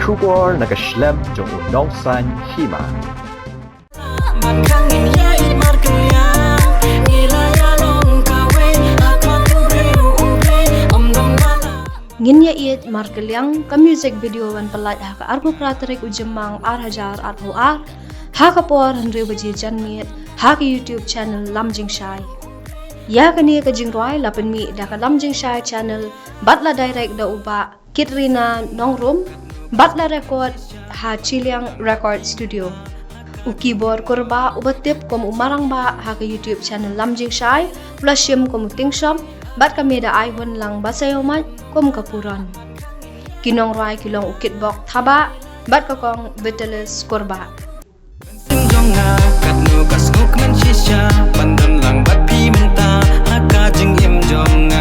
YouTuber nakaslem jong unong san Hima. Ieid Markylliang Nilayalong kawin Akmak ubriu Om dong bala Ngin Ieid Markylliang ka music video wan Pyllait ha ka argo Tarik u Jymmang hajar ar ha ka por hanre baji janmit ha ka YouTube channel Lamjing Shai. Ya kani ka jingroi lapen mi da ka Lamjing Shai channel batla direct da uba kitrina nongrum batla record ha Markylliang record studio. U keyboard korba ubatip kom Marangbah ha ka YouTube channel Lamjing Shai plus yum kom tingshom bat kami da iPhone lang basayo mat kom kapuran. Kinong rai kilong ukit bok thaba bat ka kong vitalis korba. Sinjonga Kat nukas nguk men shisha Pandan lang bat pi menta Haka jing im jonga